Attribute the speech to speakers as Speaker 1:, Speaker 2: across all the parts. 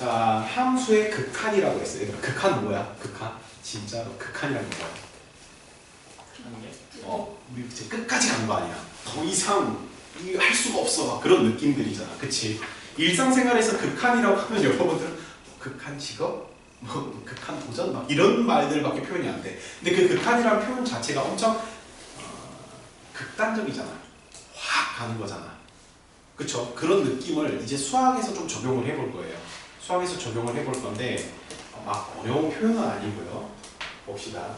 Speaker 1: 자, 함수의 극한이라고 했어요. 그러니까 극한 뭐야? 극한? 진짜로 극한이라는 거야. 우리 이제 끝까지 간 거 아니야. 더 이상 할 수가 없어. 막 그런 느낌들이잖아. 그치? 일상생활에서 극한이라고 하면 여러분들은 극한 직업? 뭐 극한 도전? 막 이런 말들밖에 표현이 안 돼. 근데 그 극한이라는 표현 자체가 엄청 극단적이잖아. 확 가는 거잖아. 그쵸? 그런 느낌을 이제 수학에서 좀 적용을 해볼 거예요. 수학에서 적용을 해볼 건데 막 어려운 표현은 아니고요. 봅시다.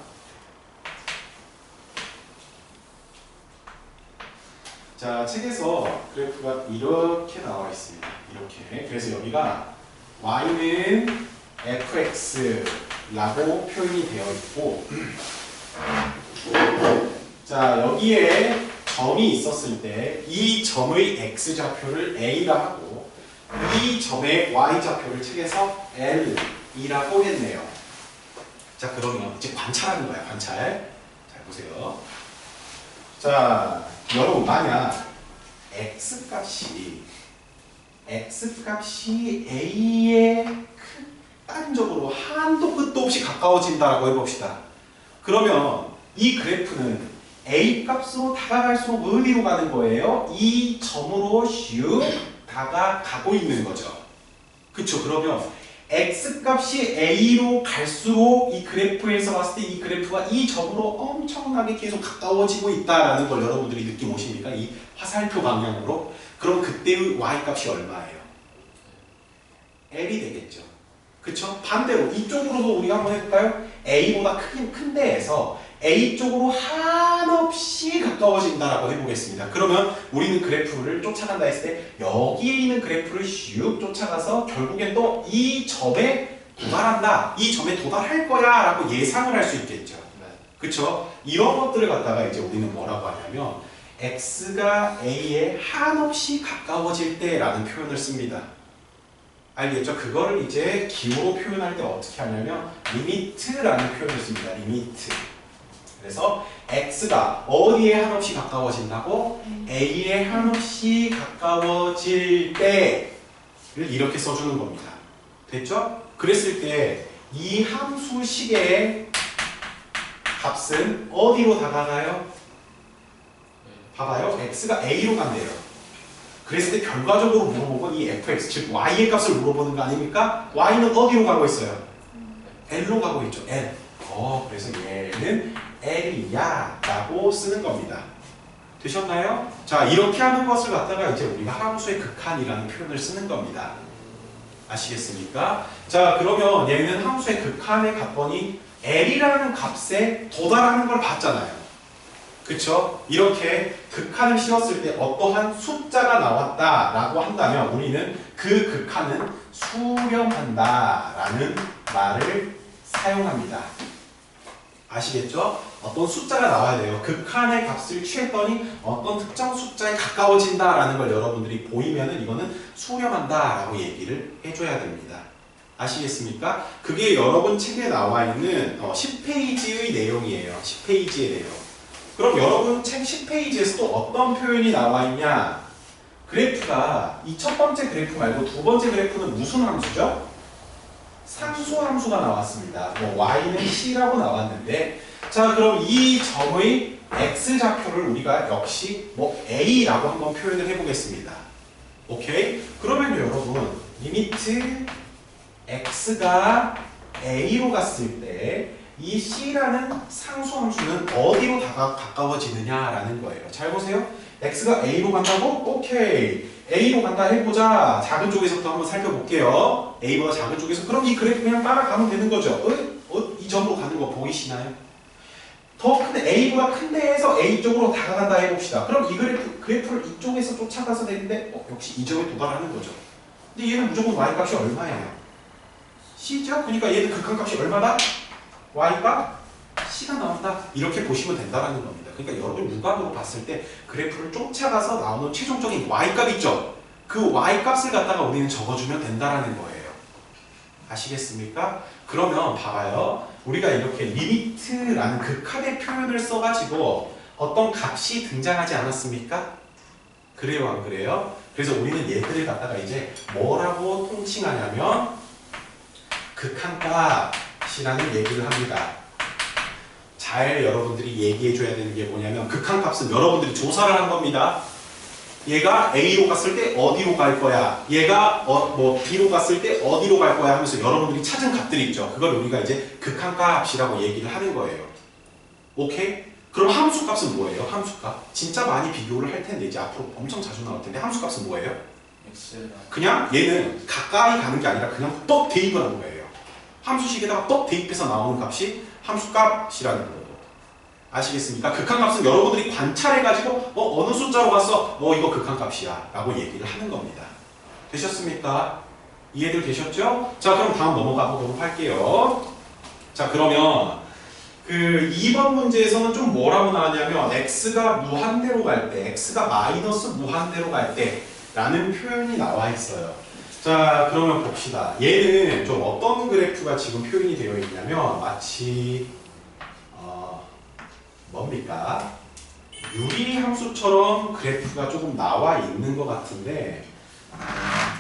Speaker 1: 자, 책에서 그래프가 이렇게 나와 있습니다. 이렇게. 그래서 여기가 y는 fx라고 표현이 되어 있고 자, 여기에 점이 있었을 때 이 점의 x좌표를 a라 하고 이 점의 y좌표를 책에서 l이라고 했네요. 자, 그러면 이제 관찰하는 거야. 관찰. 잘 보세요. 자, 여러분 만약 x값이 a에 극단적으로 한도 끝도 없이 가까워진다라고 해봅시다. 그러면 이 그래프는 a 값으로 다가갈수록 어디로 가는 거예요? 이 점으로 슉 다가가고 있는 거죠. 그쵸? 그러면 x값이 a로 갈수록 이 그래프에서 봤을 때 이 그래프가 이 점으로 엄청나게 계속 가까워지고 있다라는 걸 여러분들이 느낌 오십니까? 이 화살표 방향으로. 그럼 그때의 y값이 얼마예요? l이 되겠죠. 그쵸? 반대로 이쪽으로도 우리가 한번 해볼까요? a보다 큰 데에서 a 쪽으로 한없이 가까워진다라고 해보겠습니다. 그러면 우리는 그래프를 쫓아간다 했을 때 여기에 있는 그래프를 슉 쫓아가서 결국엔 또 이 점에 도달한다. 이 점에 도달할 거야 라고 예상을 할 수 있겠죠. 그쵸? 이런 것들을 갖다가 이제 우리는 뭐라고 하냐면 x가 a에 한없이 가까워질 때라는 표현을 씁니다. 알겠죠? 그거를 이제 기호로 표현할 때 어떻게 하냐면 리미트라는 표현을 씁니다. 리미트. 그래서 x가 어디에 한없이 가까워진다고? a에 한없이 가까워질 때를 이렇게 써주는 겁니다. 됐죠? 그랬을 때 이 함수식의 값은 어디로 다가가요? 봐봐요. x가 a로 간대요. 그랬을 때 결과적으로 물어보고 이 fx, 즉 y의 값을 물어보는 거 아닙니까? y는 어디로 가고 있어요? l로 가고 있죠. l. 그래서 얘는 l이야 라고 쓰는 겁니다. 되셨나요? 자, 이렇게 하는 것을 갖다가 이제 우리가 함수의 극한이라는 표현을 쓰는 겁니다. 아시겠습니까? 자, 그러면 얘는 함수의 극한에 갔더니 l이라는 값에 도달하는 걸 봤잖아요. 그쵸? 이렇게 극한을 씌웠을 때 어떠한 숫자가 나왔다라고 한다면 우리는 그 극한은 수렴한다라는 말을 사용합니다. 아시겠죠? 어떤 숫자가 나와야 돼요. 극한의 값을 취했더니 어떤 특정 숫자에 가까워진다라는 걸 여러분들이 보이면은 이거는 수렴한다라고 얘기를 해줘야 됩니다. 아시겠습니까? 그게 여러분 책에 나와 있는 10페이지의 내용이에요. 10페이지의 내용. 그럼 여러분 책 10페이지에서 또 어떤 표현이 나와 있냐? 그래프가 이 첫 번째 그래프 말고 두 번째 그래프는 무슨 함수죠? 상수함수가 나왔습니다. y는 c라고 나왔는데 자, 그럼 이 점의 x좌표를 우리가 역시 a라고 한번 표현을 해보겠습니다. 오케이? 그러면 여러분 리미트 x가 a로 갔을 때 이 c라는 상수함수는 어디로 가까워지느냐라는 거예요. 잘 보세요. x가 a로 간다고? 오케이. a로 간다 해보자. 작은 쪽에서부터 한번 살펴볼게요. a보다 작은 쪽에서. 그럼 이 그래프 그냥 따라가면 되는 거죠. 이 점으로 가는 거 보이시나요? 더 큰 a보다 큰 데에서 a 쪽으로 다가간다 해봅시다. 그럼 이 그래프를 이쪽에서 쫓아가서 되는데 역시 이 점에 도달하는 거죠. 근데 얘는 무조건 y값이 얼마예요? c죠? 그러니까 얘는 극한값이 얼마다? y가 c가 나온다. 이렇게 보시면 된다는 겁니다. 그러니까 여러분 육안으로 봤을 때 그래프를 쫓아가서 나오는 최종적인 y값 있죠? 그 y값을 갖다가 우리는 적어주면 된다는 거예요. 아시겠습니까? 그러면 봐봐요. 우리가 이렇게 리미트라는 극한의 표현을 써가지고 어떤 값이 등장하지 않았습니까? 그래요, 안 그래요? 그래서 우리는 얘들을 갖다가 이제 뭐라고 통칭하냐면 극한값이라는 얘기를 합니다. 잘 여러분들이 얘기해줘야 되는 게 뭐냐면 극한값은 여러분들이 조사를 한 겁니다. 얘가 A로 갔을 때 어디로 갈 거야? 얘가 B로 갔을 때 어디로 갈 거야? 하면서 여러분들이 찾은 값들이 있죠. 그걸 우리가 이제 극한값이라고 얘기를 하는 거예요. 오케이? 그럼 함수값은 뭐예요? 함수값? 진짜 많이 비교를 할 텐데 이제 앞으로 엄청 자주 나올 텐데 함수값은 뭐예요? 그냥 얘는 가까이 가는 게 아니라 그냥 뻑 대입을 하는 거예요. 함수식에다가 뻑 대입해서 나오는 값이 함수값이라는 거예요. 아시겠습니까? 극한값은 여러분들이 관찰해가지고 어느 숫자로 갔어? 이거 극한값이야 라고 얘기를 하는 겁니다. 되셨습니까? 이해들 되셨죠? 자, 그럼 다음 넘어가 보도록 할게요. 자, 그러면 그 2번 문제에서는 좀 뭐라고 나왔냐면 x가 무한대로 갈 때, x가 마이너스 무한대로 갈 때 라는 표현이 나와 있어요. 자, 그러면 봅시다. 얘는 좀 어떤 그래프가 지금 표현이 되어 있냐면 마치 뭡니까? 유리함수처럼 그래프가 조금 나와 있는 것 같은데,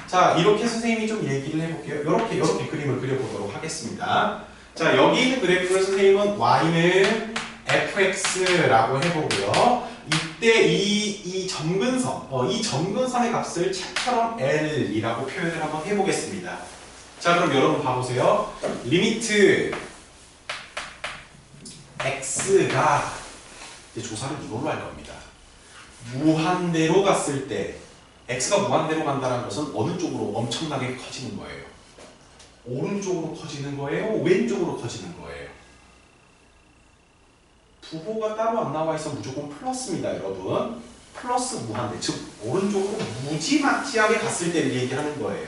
Speaker 1: 자, 이렇게 선생님이 좀 얘기를 해볼게요. 이렇게 그림을 그려보도록 하겠습니다. 자, 여기 있는 그래프를 선생님은 y는 fx라고 해보고요. 이때 이 점근선, 이 점근선의 값을 책처럼 L이라고 표현을 한번 해보겠습니다. 자, 그럼 여러분 봐보세요. 리미트 x가 이제 조사를 이걸로 할 겁니다. 무한대로 갔을 때 x가 무한대로 간다는 것은 어느 쪽으로 엄청나게 커지는 거예요? 오른쪽으로 커지는 거예요? 왼쪽으로 커지는 거예요? 부호가 따로 안 나와 있어 무조건 플러스입니다, 여러분. 플러스 무한대, 즉 오른쪽으로 무지막지하게 갔을 때를 얘기하는 거예요.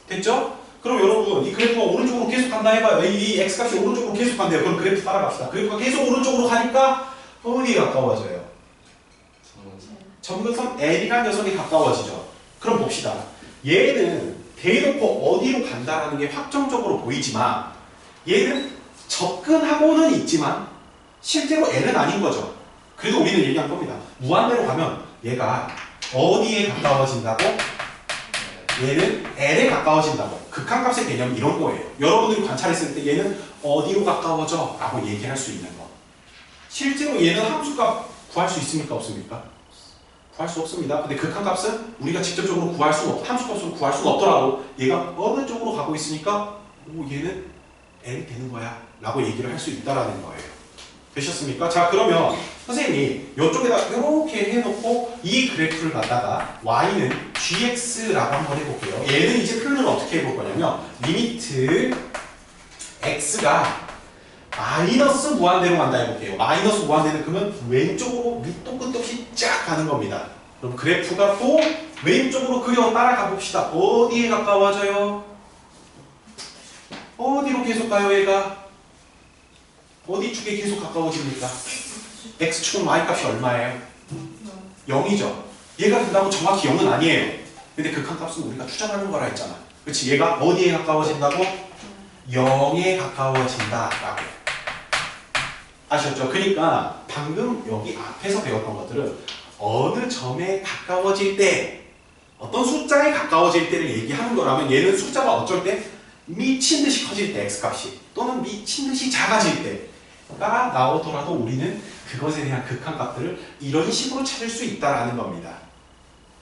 Speaker 1: 됐죠? 그럼 여러분 이 그래프가 오른쪽으로 계속 간다 해봐요. 이 x값이 오른쪽으로 계속 간대요. 그럼 그래프 따라갑시다. 그래프가 계속 오른쪽으로 가니까 어디에 가까워져요? 점근선 L이라는 녀석이 가까워지죠. 그럼 봅시다. 얘는 대놓고 어디로 간다라는 게 확정적으로 보이지만 얘는 접근하고는 있지만 실제로 L은 아닌 거죠. 그래도 우리는 얘기한 겁니다. 무한대로 가면 얘가 어디에 가까워진다고? 얘는 L에 가까워진다고. 극한값의 개념이 이런 거예요. 여러분들이 관찰했을 때 얘는 어디로 가까워져? 라고 얘기할 수 있는 거. 실제로 얘는 함수값 구할 수 있습니까? 없습니까? 구할 수 없습니다. 근데 극한값은 우리가 직접적으로 구할 수는 함수값으로 구할 수는 없더라도 얘가 어느 쪽으로 가고 있으니까 얘는 L이 되는 거야 라고 얘기를 할 수 있다라는 거예요. 되셨습니까? 자, 그러면 선생님이 이쪽에다 이렇게 해놓고 이 그래프를 갖다가 y는 gx라고 한번 해볼게요. 얘는 이제 표현을 어떻게 해볼 거냐면 리미트 x가 마이너스 무한대로 간다 해볼게요. 마이너스 무한대는 그러면 왼쪽으로 밑도 끝도 없이 쫙 가는 겁니다. 그럼 그래프가 또 왼쪽으로 그려 따라가 봅시다. 어디에 가까워져요? 어디로 계속 가요, 얘가? 어디 축에 계속 가까워집니까? x축은 y값이 얼마예요? 0이죠. 얘가 된다고 정확히 0은 아니에요. 근데 극한값은 우리가 추정하는 거라 했잖아. 그렇지? 얘가 어디에 가까워진다고? 0에 가까워진다라고. 아셨죠? 그러니까 방금 여기 앞에서 배웠던 것들은 어느 점에 가까워질 때, 어떤 숫자에 가까워질 때를 얘기하는 거라면 얘는 숫자가 어쩔 때 미친 듯이 커질 때 x값이 또는 미친 듯이 작아질 때가 나오더라도 우리는 그것에 대한 극한값들을 이런 식으로 찾을 수 있다라는 겁니다.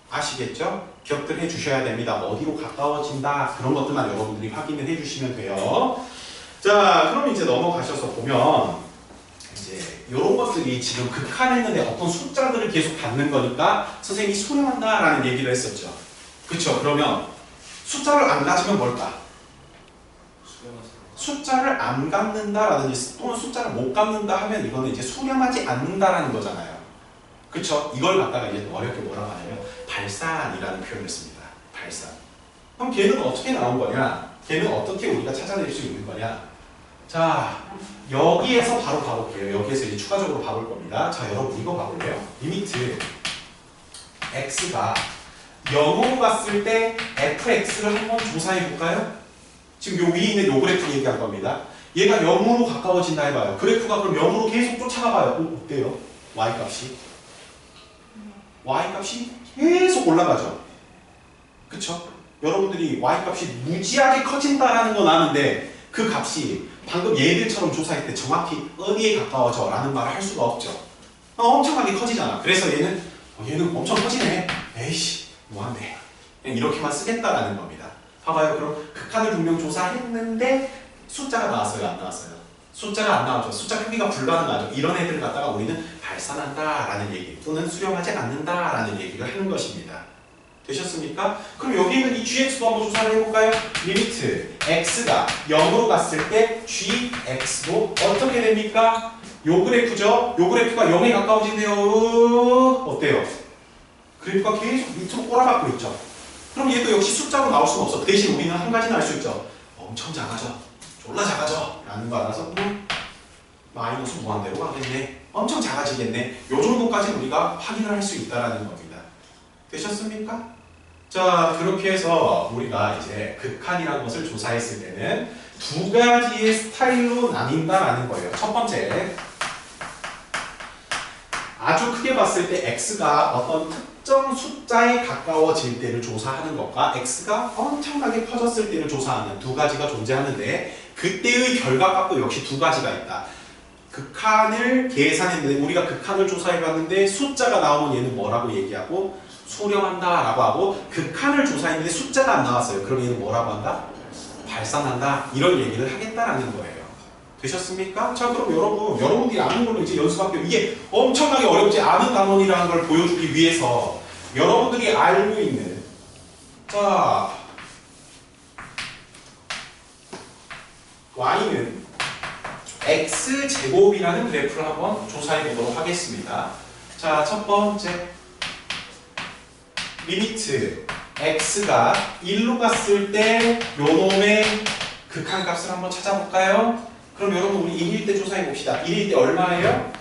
Speaker 1: 아시겠죠? 기억들 해주셔야 됩니다. 어디로 가까워진다 그런 것들만 여러분들이 확인을 해주시면 돼요. 자, 그럼 이제 넘어가셔서 보면 이제 이런 것들이 지금 극한했는데 어떤 숫자들을 계속 받는 거니까 선생님이 수렴한다라는 얘기를 했었죠. 그쵸? 그러면 숫자를 안 가지면 뭘까? 숫자를 안 갚는다라든지 또는 숫자를 못 갚는다 하면 이거는 이제 수렴하지 않는다라는 거잖아요. 그쵸? 이걸 갖다가 이제 어렵게 뭐라고 하냐면 발산이라는 표현을 씁니다. 발산. 그럼 걔는 어떻게 나온 거냐? 걔는 어떻게 우리가 찾아낼 수 있는 거냐? 자, 여기에서 바로 가볼게요. 여기에서 이제 추가적으로 봐볼 겁니다. 자, 여러분 이거 봐볼래요? 리미트 x가 0으로 갔을 때 fx를 한번 조사해 볼까요? 지금 요 위에 있는 요 그래프 얘기한 겁니다. 얘가 0으로 가까워진다 해봐요. 그래프가 그럼 0으로 계속 쫓아가봐요. 어때요? y값이? y값이 계속 올라가죠. 그쵸? 여러분들이 y값이 무지하게 커진다라는 건 아는데 그 값이 방금 얘들처럼 조사할 때 정확히 어디에 가까워져 라는 말을 할 수가 없죠. 엄청나게 커지잖아. 그래서 얘는 엄청 커지네. 에이씨 뭐한데 그냥 이렇게만 쓰겠다라는 겁니다. 봐봐요. 그럼 극한을 분명 조사했는데 숫자가 나왔어요? 안 나왔어요? 숫자가 안 나오죠. 숫자 크기가 불가능하죠. 이런 애들 갖다가 우리는 발산한다라는 얘기 또는 수렴하지 않는다라는 얘기를 하는 것입니다. 되셨습니까? 그럼 여기 있는 이 gx도 한번 조사를 해볼까요? 리미트 x가 0으로 갔을 때 gx도 어떻게 됩니까? 요 그래프죠? 요 그래프가 0에 가까워진대요. 어때요? 그래프가 계속 밑으로 꼬라박고 있죠. 그럼 얘도 역시 숫자로 나올 수는 없어. 그 대신 우리는 한 가지는 알 수 있죠. 엄청 작아져. 졸라 작아져. 라는 거 알아서 마이너스 무한대로 가겠네. 엄청 작아지겠네. 요 정도까지 우리가 확인을 할 수 있다는 겁니다. 되셨습니까? 자, 그렇게 해서 우리가 이제 극한이라는 것을 조사했을 때는 두 가지의 스타일로 나뉜다라는 거예요. 첫 번째, 아주 크게 봤을 때 x가 어떤 특정 숫자에 가까워질 때를 조사하는 것과 x가 엄청나게 커졌을 때를 조사하는 두 가지가 존재하는데 그때의 결과값도 역시 두 가지가 있다. 극한을 계산했는데 우리가 극한을 조사해봤는데 숫자가 나오면 얘는 뭐라고 얘기하고 수렴한다 라고 하고 극한을 조사했는데 숫자가 안 나왔어요. 그럼 얘는 뭐라고 한다? 발산한다. 이런 얘기를 하겠다라는 거예요. 되셨습니까? 자, 그럼 여러분들이 아는 걸로 이제 연습할게요. 이게 엄청나게 어렵지 않은 단원이라는 걸 보여주기 위해서 여러분들이 알고 있는 자 y는 x제곱이라는 그래프를 한번 조사해 보도록 하겠습니다. 자, 첫 번째 리미트 x가 1로 갔을 때 요놈의 극한값을 한번 찾아볼까요? 그럼 여러분 우리 1일 때 조사해 봅시다. 1일 때 얼마예요?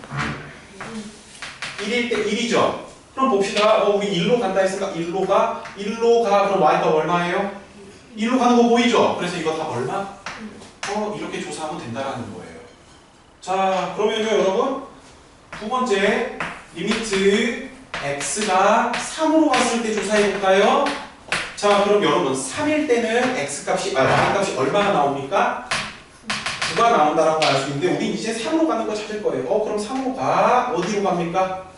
Speaker 1: 1일 때 1이죠? 그럼 봅시다. 우리 1로 간다 했으니까 1로 가 그럼 y가 얼마예요? 1로 가는 거 보이죠? 그래서 이거 다 얼마? 이렇게 조사하면 된다라는 거예요. 자, 그러면요 여러분 두 번째 리미트 x가 3으로 갔을 때 조사해 볼까요? 자, 그럼 여러분 3일 때는 x값이 y값이 얼마나 나옵니까? 9가 나온다라고 알 수 있는데 우리 이제 3으로 가는 거 찾을 거예요. 그럼 3으로 가. 어디로 갑니까?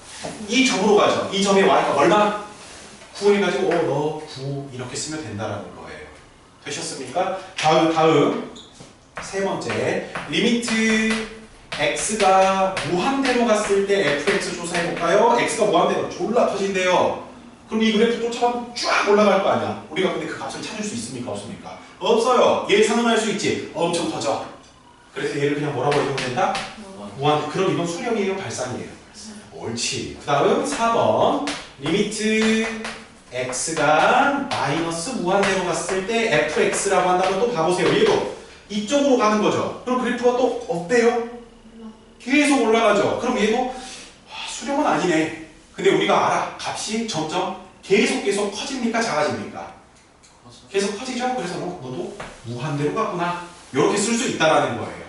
Speaker 1: 이 점으로 가죠. 이 점에 y가 얼마? 9 해가지고 너 9 이렇게 쓰면 된다라는 거예요. 되셨습니까? 다음 세 번째 리미트 x가 무한대로 갔을 때 fx 조사해 볼까요? x가 무한대로 졸라 커진대요. 그럼 이 그래프 쫓아가면 쫙 올라갈 거 아니야. 우리가 근데 그 값을 찾을 수 있습니까? 없습니까? 없어요. 예상은 할 수 있지. 엄청 커져. 그래서 얘를 그냥 뭐라고 해주면 된다? 무한대. 그럼 이건 수렴이에요? 발산이에요? 옳지. 그 다음 4번 리미트 x가 마이너스 무한대로 갔을 때 fx라고 한다면 또 봐보세요. 얘도 이쪽으로 가는 거죠. 그럼 그래프가 또 어때요? 계속 올라가죠. 그럼 얘도 수렴은 아니네. 근데 우리가 알아. 값이 점점 계속 커집니까? 작아집니까? 계속 커지죠? 그래서 너도 무한대로 갔구나. 이렇게 쓸 수 있다라는 거예요.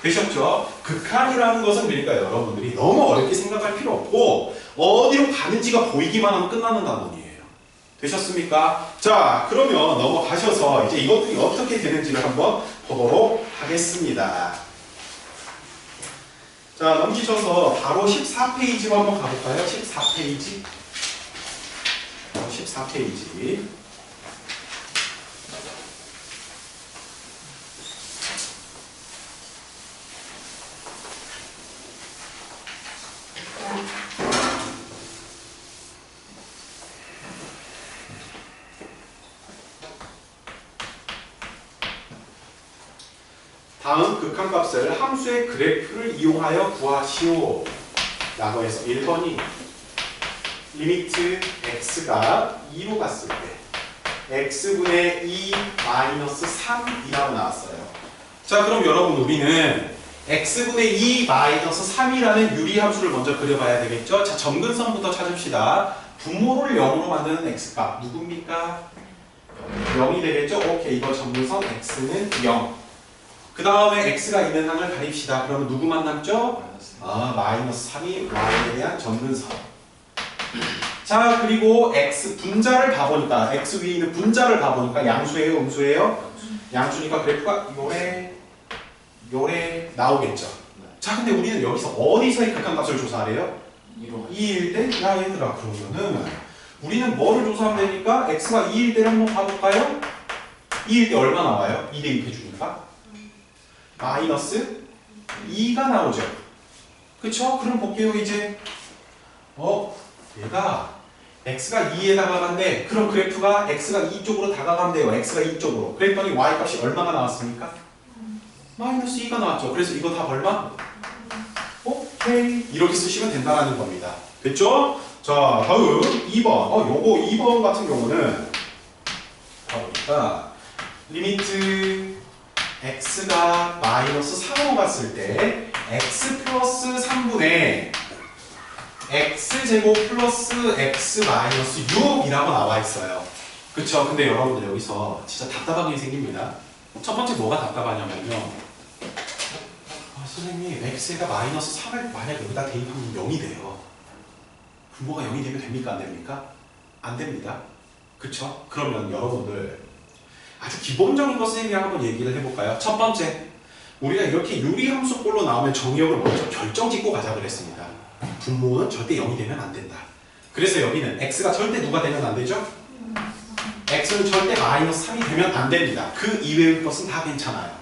Speaker 1: 되셨죠? 극한이라는 것은 그러니까 여러분들이 너무 어렵게 생각할 필요 없고 어디로 가는지가 보이기만 하면 끝나는 단원이에요. 되셨습니까? 자, 그러면 넘어가셔서 이제 이것들이 어떻게 되는지를 한번 보도록 하겠습니다. 자, 넘기셔서 바로 14페이지로 한번 가볼까요? 14페이지. 14페이지. 다음 극한값을 함수의 그래프를 이용하여 구하시오 라고 해서 1번이 리미트 x가 2로 갔을 때 x분의 2 마이너스 3이라고 나왔어요. 자, 그럼 여러분 우리는 x분의 2 마이너스 3이라는 유리함수를 먼저 그려봐야 되겠죠. 자, 점근선부터 찾읍시다. 분모를 0으로 만드는 x값 누굽니까? 0이 되겠죠. 오케이, 이거 점근선 x는 0. 그 다음에 x가 있는 항을 가립시다. 그러면 누구만 남죠? 마이너스 3이 y에 대한 점근선. 자, 그리고 x 분자를 봐보니까 x 위에 있는 분자를 봐보니까 양수예요? 음수예요? 양수니까 그래프가 요래 요래 나오겠죠. 자, 근데 우리는 여기서 어디서의 극한값을 조사하래요? 2일 때? 야, 얘들아, 그러면은 우리는 뭐를 조사하면 되니까 x가 2일 때를 한번 봐볼까요? 2일 때 얼마 나와요? 2 대입해주니까 마이너스 2가 나오죠. 그쵸? 그럼 볼게요, 이제. 얘가 x가 2에 다가간대. 그럼 그래프가 x가 2 쪽으로 다가가면 돼요. x가 2 쪽으로. 그랬더니 y 값이 얼마가 나왔습니까? 마이너스 2가 나왔죠. 그래서 이거 답 얼마? 오케이. 이렇게 쓰시면 된다는 겁니다. 됐죠? 자, 다음 2번. 요거 2번 같은 경우는 봐보니까 리미트 x가 마이너스 3으로 갔을 때 x 플러스 3분의 x제곱 플러스 x 마이너스 6이라고 나와 있어요. 그쵸? 근데 여러분들 여기서 진짜 답답한 게 생깁니다. 첫 번째 뭐가 답답하냐면요. 선생님, x가 마이너스 3을 만약 여기다 대입하면 0이 돼요. 분모가 0이 되면 됩니까? 안 됩니까? 안 됩니다. 그쵸? 그러면 여러분들 아주 기본적인 거 선생님이랑 한번 얘기를 해볼까요? 첫 번째, 우리가 이렇게 유리함수꼴로 나오면 정의역을 먼저 결정 짓고 가자 그랬습니다. 분모는 절대 0이 되면 안 된다. 그래서 여기는 x가 절대 누가 되면 안 되죠? x는 절대 마이너스 3이 되면 안 됩니다. 그 이외의 것은 다 괜찮아요.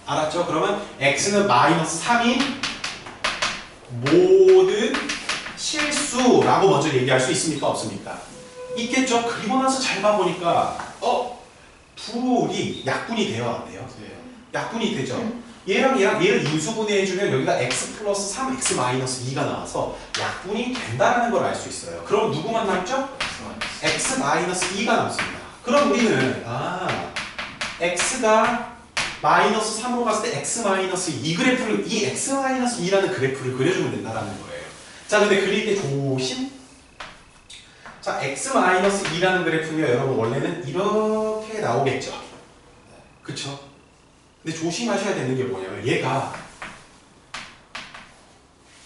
Speaker 1: 알았죠? 그러면 x는 마이너스 3인 모든 실수라고 먼저 얘기할 수 있습니까? 없습니까? 있겠죠? 그리고 나서 잘 봐보니까 불이 약분이 돼요? 안 돼요? 약분이 되죠? 얘랑 얘를 인수분해해주면 여기가 x 플러스 3, x 마이너스 2가 나와서 약분이 된다는 걸 알 수 있어요. 그럼 누구만 남죠? x 마이너스 2가 남습니다. 그럼 우리는 x가 마이너스 3으로 갔을 때 x 마이너스 2 그래프를 이 x 마이너스 2라는 그래프를 그려주면 된다는 거예요. 자, 근데 그릴 때 조심. 자, x 마이너스 2라는 그래프는요, 여러분 원래는 이렇게 나오겠죠. 그쵸? 근데 조심하셔야 되는 게 뭐냐면 얘가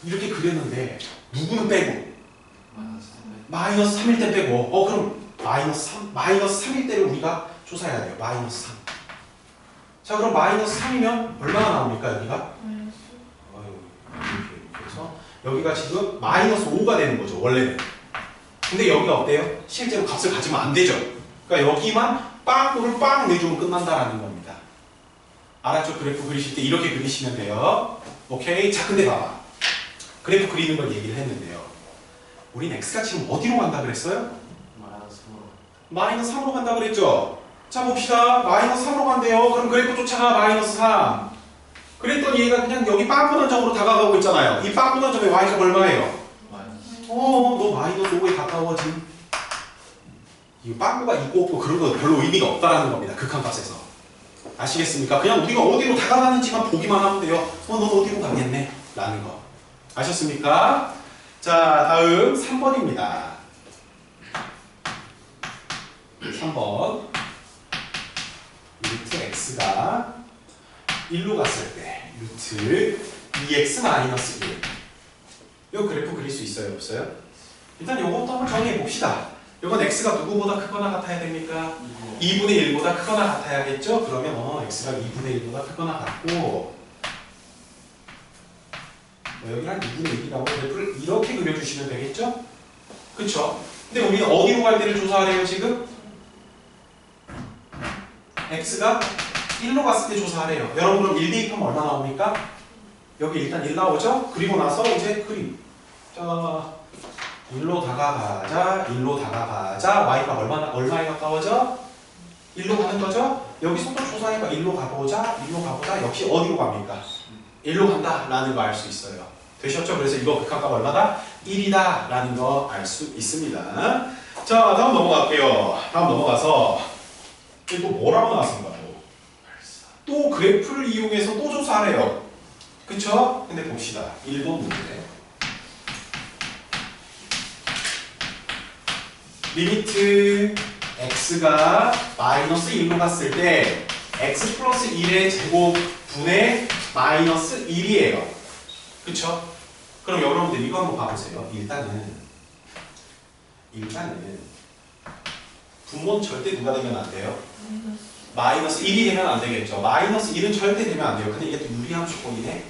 Speaker 1: 이렇게 그렸는데 누구는 빼고 마이너스 3일 때 빼고 그럼 마이너스 3일 때를 우리가 조사해야 돼요. 마이너스 3. 자, 그럼 마이너스 3이면 얼마나 나옵니까 여기가? 그래서 여기가 지금 마이너스 5가 되는 거죠 원래는. 근데 여기가 어때요? 실제로 값을 가지면 안 되죠. 그러니까 여기만 빵꾸를 빵 내주면 끝난다라는 겁니다. 알았죠? 그래프 그리실 때 이렇게 그리시면 돼요. 오케이? 자, 근데 봐봐. 그래프 그리는 걸 얘기를 했는데요. 우린 x가 지금 어디로 간다 그랬어요? 마이너스 3으로 간다 그랬죠? 자, 봅시다. 마이너스 3으로 간대요. 그럼 그래프 쫓아가 마이너스 3. 그랬더니 얘가 그냥 여기 빵꾸난 점으로 다가가고 있잖아요. 이 빵꾸난 점의 y가 얼마예요? 너 마이너스 5에 가까워진. 이 빵꾸가 있고 없고 그런 거 별로 의미가 없다라는 겁니다. 극한값에서. 아시겠습니까? 그냥 우리가 어디로 다가가는지만 보기만 하면 돼요. 넌 어디로 가겠네? 라는 거. 아셨습니까? 자, 다음 3번입니다. 3번. 루트 x가 1로 갔을 때 루트 2x 마이너스 1. 이 그래프 그릴 수 있어요? 없어요? 일단 요것도 한번 정리해 봅시다. 이건 x가 누구보다 크거나 같아야 됩니까? 2분의 1보다 크거나 같아야겠죠? 그러면 x가 2분의 1보다 크거나 같고 여기랑 2분의 1이라고 그래프를 이렇게 그려주시면 되겠죠? 그쵸? 근데 우리는 어디로 갈 때를 조사하래요 지금? x가 1로 갔을 때 조사하래요. 여러분 그럼 1 대입하면 얼마 나옵니까? 여기 일단 1 나오죠? 그리고 나서 이제 그림. 자, 1로 다가가자, 1로 다가가자. y가 얼마에 가까워져? 1로 가는 거죠? 여기서 또 조사하니까 1로 가보자, 1로 가보자. 역시 어디로 갑니까? 1로 간다 라는 거 알 수 있어요. 되셨죠? 그래서 이거 극한값 얼마다? 1이다 라는 거 알 수 있습니다. 자, 다음 넘어갈게요. 다음 넘어가서 또 뭐라고 나왔습니까? 또 그래프를 이용해서 또 조사하래요. 그쵸? 근데 봅시다. 1번 문제. 리미트 x가 마이너스 1로 갔을 때 x 플러스 1의 제곱분의 마이너스 1이에요. 그쵸? 그럼 여러분들 이거 한번 봐보세요. 일단은 분모는 절대 누가 되면 안 돼요? 마이너스 1이 되면 안 되겠죠. 마이너스 1은 절대 되면 안 돼요. 근데 이게 또 유리함수법이네.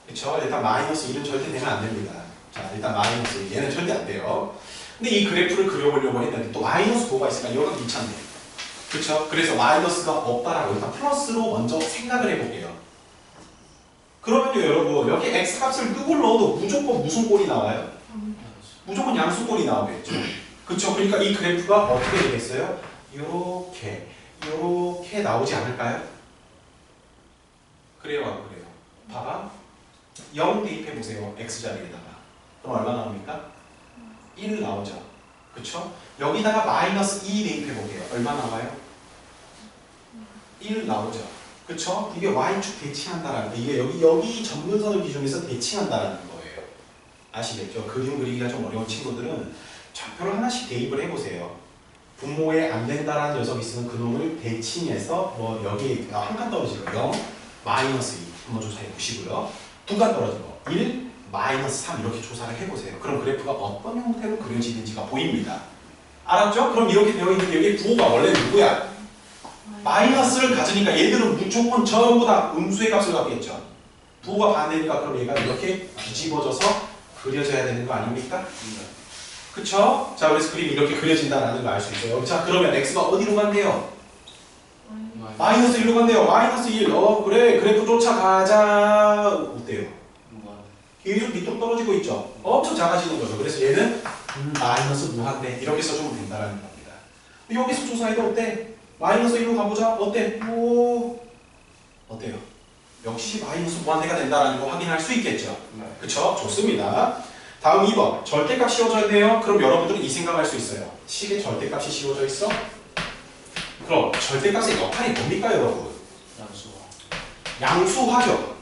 Speaker 1: 그쵸? 일단 마이너스 1은 절대 되면 안 됩니다. 자, 일단 마이너스 1, 얘는 절대 안 돼요. 근데 이 그래프를 그려보려고 했는데 또 마이너스 5가 있으니까 이거는 미쳤네. 그쵸? 그래서 마이너스가 없다라고 일단 플러스로 먼저 생각을 해볼게요. 그러면요 여러분 여기 x값을 누굴 넣어도 무조건 무슨 꼴이 나와요? 무조건 양수꼴이 나오겠죠. 그쵸? 그러니까 이 그래프가 어떻게 되겠어요? 요렇게 나오지 않을까요? 그래요 안 그래요? 봐봐 0 대입해보세요 x자리에다가 그럼 얼마 나옵니까? 1 나오죠. 그쵸? 여기다가 마이너스 2 대입해볼게요. 얼마 나와요? 1 나오죠. 그쵸? 이게 y축 대칭한다라는 거. 이게 여기 점근선을 기준해서 대칭한다라는 거예요. 아시겠죠? 그림 그리기가 좀 어려운 친구들은 좌표를 하나씩 대입을 해보세요. 분모에 안 된다라는 녀석이 있으면 그놈을 대칭해서 뭐 여기에 한 칸 떨어지고 0, 마이너스 2 한번 조사해 보시고요. 두 칸 떨어진 거 1, 마이너스 3 이렇게 조사를 해보세요. 그럼 그래프가 어떤 형태로 그려지는지가 보입니다. 알았죠? 그럼 이렇게 되어 있는데 여기 부호가 원래 누구야? 마이너스를 가지니까 얘들은 무조건 전부 다 음수의 값을 갖겠죠. 부호가 반대니까 그럼 얘가 이렇게 뒤집어져서 그려져야 되는 거 아닙니까? 그쵸? 자, 그래서 그림이 이렇게 그려진다는 걸 알 수 있어요. 자, 그러면 x가 어디로 간대요? 마이너스 1로 간대요. 마이너스 1. 그래. 그래프 쫓아가자. 어때요? 계속 밑으로 떨어지고 있죠? 엄청 작아지는 거죠. 그래서 얘는 마이너스 무한대. 이렇게 써주면 된다는 겁니다. 여기서 조사해도 어때? 마이너스 1로 가보자. 어때? 어때요? 역시 마이너스 무한대가 된다는 거 확인할 수 있겠죠? 그쵸? 좋습니다. 다음 2번. 절대값 씌워져 있네요. 그럼 여러분들은 이 생각할 수 있어요. 식에 절대값이 씌워져 있어? 그럼 절대값의 역할이 뭡니까 여러분? 양수화죠.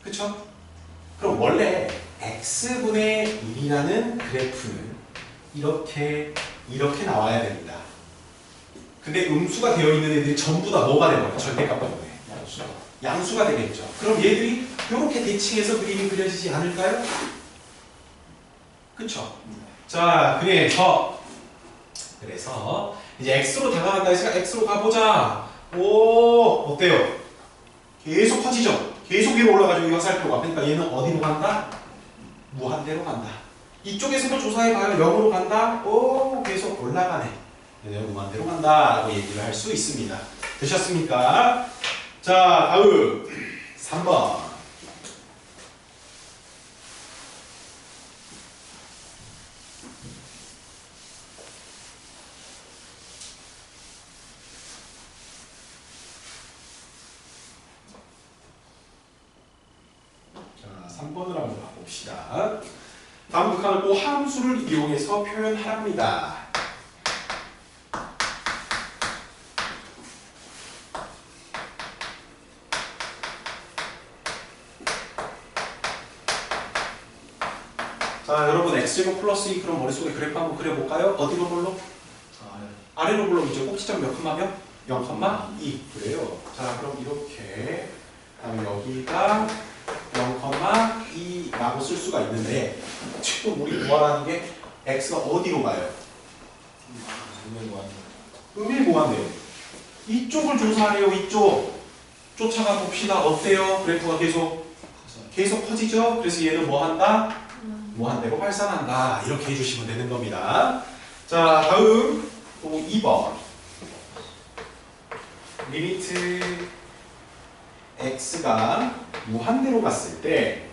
Speaker 1: 그쵸? 그럼 원래 x분의 1이라는 그래프는 이렇게 나와야 됩니다. 근데 음수가 되어 있는 애들이 전부 다 뭐가 되는 절대값 때문에 양수가 되겠죠. 그럼 얘들이 이렇게 대칭해서 그림이 그려지지 않을까요? 그쵸? 자, 그래서 이제 x로 다가간다 했으니까 x로 가보자. 어때요? 계속 커지죠? 계속 위로 올라가지고 이거 살펴봐. 그러니까 얘는 어디로 간다? 무한대로 간다. 이쪽에서도 조사해봐요. 0으로 간다? 계속 올라가네. 얘는 무한대로 간다 라고 얘기를 할 수 있습니다. 되셨습니까? 자, 다음 3번. 자, 3번을 한번 봐봅시다. 다음 극한을 꼭 함수를 이용해서 표현하랍니다. 자, 여러분 x제곱 플러스 2 그럼 머릿속에 그래프 한번 그려볼까요? 어디로 볼로? 아래로 볼로 이제 꼭지점 몇 컴마며? 0,2 그래요. 자, 그럼 이렇게 그다음에 여기가 0,2라고 쓸 수가 있는데 지금 우리 구하라는 게 x가 어디로 가요? 음일무한대요. 이쪽을 조사하래요. 이쪽 쫓아가 봅시다. 어때요? 그래프가 계속 커지죠? 그래서 얘는 뭐 한다? 무한대로 발산한다. 이렇게 해주시면 되는 겁니다. 자, 다음 또 2번. 리미트 x가 무한대로 갔을 때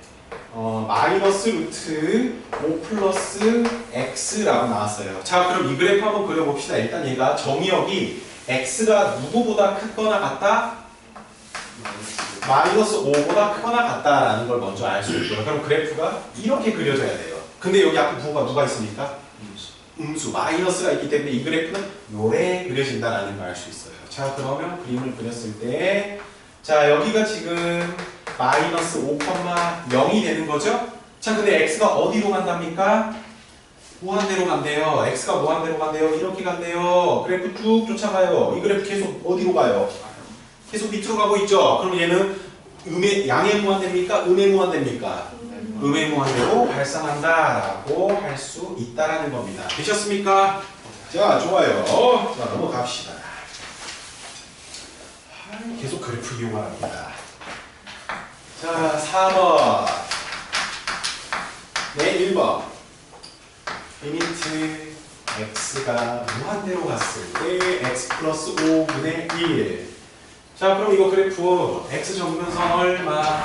Speaker 1: 마이너스 루트 5 플러스 x라고 나왔어요. 자, 그럼 이 그래프 한번 그려봅시다. 일단 얘가 정의역이 x가 누구보다 크거나 같다? 마이너스 5보다 크거나 같다라는 걸 먼저 알 수 있고요. 그럼 그래프가 이렇게 그려져야 돼요. 근데 여기 앞에 부호가 누가 있습니까? 음수, 마이너스가 있기 때문에 이 그래프는 요래 그려진다라는 걸 알 수 있어요. 자, 그러면 그림을 그렸을 때 자, 여기가 지금 마이너스 5,0이 되는 거죠? 자, 근데 x가 어디로 간답니까? 무한대로 간대요. x가 무한대로 간대요. 이렇게 간대요. 그래프 쭉 쫓아가요. 이 그래프 계속 어디로 가요? 계속 밑으로 가고 있죠. 그럼 얘는 양의 무한대입니까? 음의 무한대입니까? 음의 무한대로 발산한다라고 할 수 있다라는 겁니다. 되셨습니까? 자, 좋아요. 자, 넘어갑시다. 계속 그래프 이용하랍니다. 자, 4번. 네, 1번. 리미트 x가 무한대로 갔을 때 x 플러스 5분의 1. 자, 그럼 이거 그래프 x 정근선 얼마?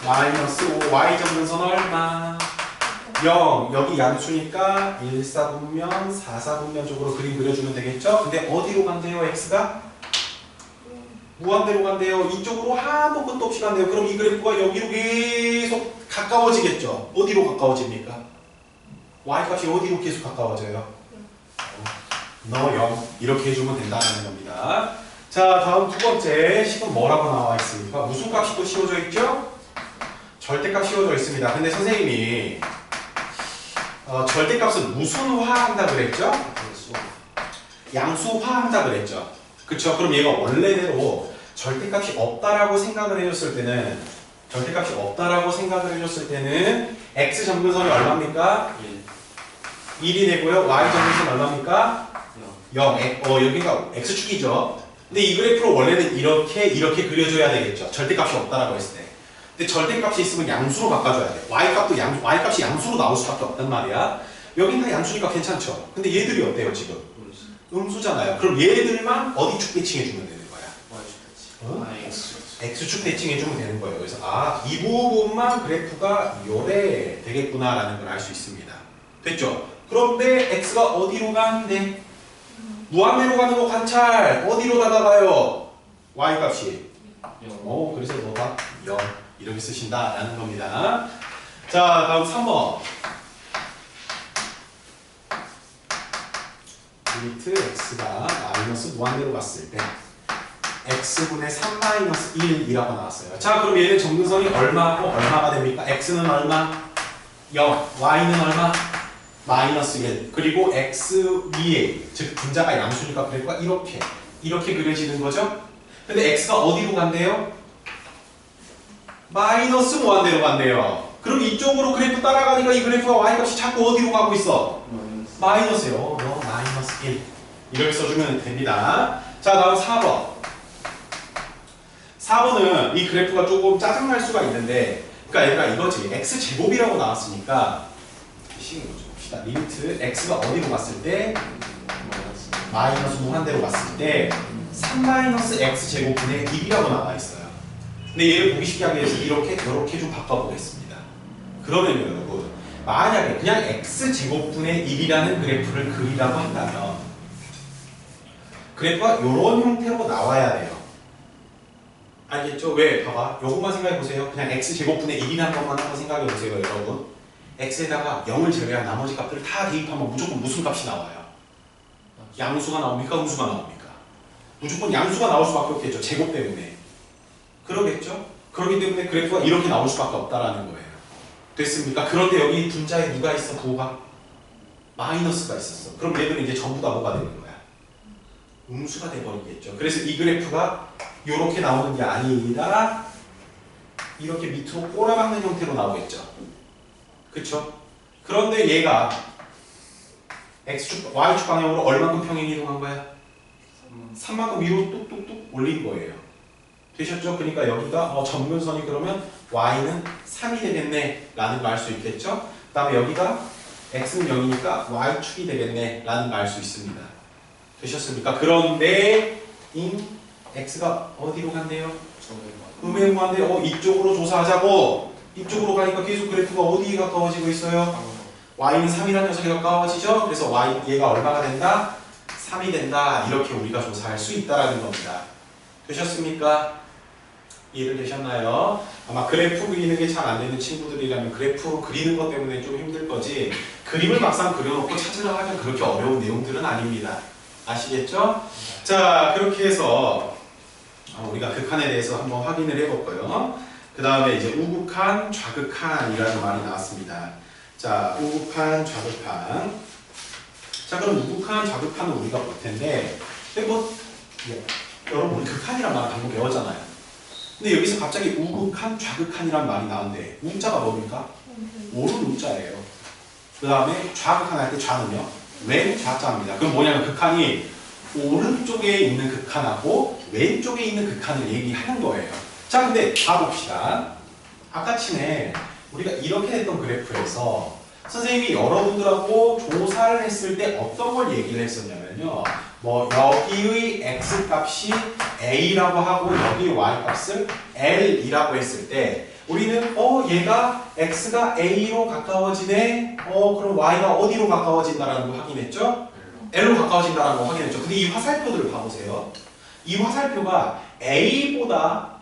Speaker 1: 마이너스 5, y 정근선 얼마? 0. 여기 양수니까 1사분면, 4사분면 쪽으로 그림 그려주면 되겠죠? 근데 어디로 간대요, x가? 무한대로 간대요. 이쪽으로 아무것도 없이 간대요. 그럼 이 그래프가 여기로 계속 가까워지겠죠? 어디로 가까워집니까? y값이 어디로 계속 가까워져요? 너 0. 이렇게 해주면 된다는 겁니다. 자, 다음 두 번째 식은 뭐라고 나와 있습니까? 무슨 값이 또 씌워져 있죠? 절대값 씌워져 있습니다. 근데 선생님이 절대값을 무슨화한다 그랬죠? 양수화한다 그랬죠? 그쵸? 그럼 얘가 원래대로 절대값이 없다라고 생각을 해줬을 때는 x 정근선이 얼마입니까? 1이 되고요. y 정근선 얼마입니까? 0. 여기가 x축이죠. 근데 이 그래프로 원래는 이렇게 그려줘야 되겠죠. 절대값이 없다라고 했을 때. 근데 절대값이 있으면 양수로 바꿔줘야 돼. y값이 양수로 나올 수밖에 없단 말이야. 여긴 다 양수니까 괜찮죠. 근데 얘들이 어때요 지금? 음수잖아요. 그럼 얘들만 어디 축 대칭해주면 되는 거야? x축 대칭해주면 되는 거예요. 그래서 이 부분만 그래프가 요래 되겠구나라는 걸 알 수 있습니다. 됐죠? 그런데 x가 어디로 가는데? 무한대로 가는 거 관찰. 어디로 다가가요? y값이. 그래서 너가 0 이렇게 쓰신다라는 겁니다. 자, 다음 3번. 리미트 x가 마이너스 무한대로 갔을 때 x분의 3 마이너스 1이라고 나왔어요. 자, 그럼 얘는 정근선이 얼마고 얼마가 됩니까? x는 얼마? 0. y는 얼마? 마이너스 1. 그리고 x 위에, 즉 분자가 양수니까 그래프가 이렇게 그려지는 거죠? 근데 x가 어디로 간대요? 마이너스 무한대로 간대요. 그럼 이쪽으로 그래프 따라가니까 이 그래프가 y값이 자꾸 어디로 가고 있어? 마이너스요. 마이너스 1. 이렇게 써주면 됩니다. 자, 다음 4번. 4번은 이 그래프가 조금 짜증날 수가 있는데, 그러니까 얘가 이거지. x제곱이라고 나왔으니까 식인 거죠. 봅시다. 리미트 x가 어디로 갔을 때? 마이너스 무한대로 갔을 때 3 마이너스 x제곱분의 1이라고 나와 있어요. 근데 얘를 보기 쉽게 하기 위해서 이렇게 좀 바꿔보겠습니다. 그러면 여러분, 만약에 그냥 x제곱분의 1이라는 그래프를 그리라고 한다면 그래프가 이런 형태로 나와야 돼요. 알겠죠? 왜? 봐봐. 요것만 생각해보세요. 그냥 x제곱분의 1이라는 것만 한번 생각해보세요, 여러분. x에다가 0을 제외한 나머지 값들을 다 대입하면 무조건 무슨 값이 나와요? 양수가 나옵니까? 음수가 나옵니까? 무조건 양수가 나올 수밖에 없겠죠. 제곱 때문에. 그러겠죠? 그렇기 때문에 그래프가 이렇게 나올 수밖에 없다라는 거예요. 됐습니까? 그런데 여기 분자에 누가 있어? 부호가? 마이너스가 있었어. 그럼 얘들은 이제 전부 다 뭐가 되는 거야? 음수가 돼버리겠죠. 그래서 이 그래프가 이렇게 나오는 게 아니라 이렇게 밑으로 꼬라박는 형태로 나오겠죠. 그쵸? 그런데 얘가 x축, y축 방향으로 얼만큼 평행 이동한 거야? 3만큼 위로 뚝뚝뚝 올린 거예요. 되셨죠? 그러니까 여기가 점근선이 그러면 y는 3이 되겠네 라는 걸 알 수 있겠죠? 그 다음에 여기가 x는 0이니까 y축이 되겠네 라는 걸 알 수 있습니다. 되셨습니까? 그런데 x가 어디로 간대요? 음행무한데 이쪽으로 조사하자고. 이쪽으로 가니까 계속 그래프가 어디에 가까워지고 있어요? y는 3이라는 녀석이 가까워지죠? 그래서 얘가 얼마가 된다? 3이 된다. 이렇게 우리가 조사할 수 있다라는 겁니다. 되셨습니까? 이해를 되셨나요? 아마 그래프 그리는 게 잘 안 되는 친구들이라면 그래프 그리는 것 때문에 좀 힘들 거지, 그림을 막상 그려놓고 찾으려 하면 그렇게 어려운 내용들은 아닙니다. 아시겠죠? 자, 그렇게 해서 우리가 극한에 대해서 한번 확인을 해볼 거예요. 그 다음에 이제 우극한, 좌극한이라는 말이 나왔습니다. 자, 우극한, 좌극한. 자, 그럼 우극한, 좌극한은 우리가 볼 텐데, 근데 여러분 우리 극한이란 말 방금 배웠잖아요. 근데 여기서 갑자기 우극한, 좌극한이란 말이 나오는데 우자가 뭡니까? 오른 우자예요. 그 다음에 좌극한 할 때 좌는요? 왼 좌자입니다. 그럼 뭐냐면 극한이 오른쪽에 있는 극한하고 왼쪽에 있는 극한을 얘기하는 거예요. 자, 근데 봐봅시다. 아까 전에 우리가 이렇게 했던 그래프에서 선생님이 여러분들하고 조사를 했을 때 어떤 걸 얘기를 했었냐면요. 뭐 여기의 x 값이 a라고 하고 여기 y 값을 l이라고 했을 때 우리는 얘가 x가 a로 가까워지네. 그럼 y가 어디로 가까워진다라는 거 확인했죠? l로 가까워진다라는 거 확인했죠. 근데 이 화살표들을 봐보세요. 이 화살표가 a보다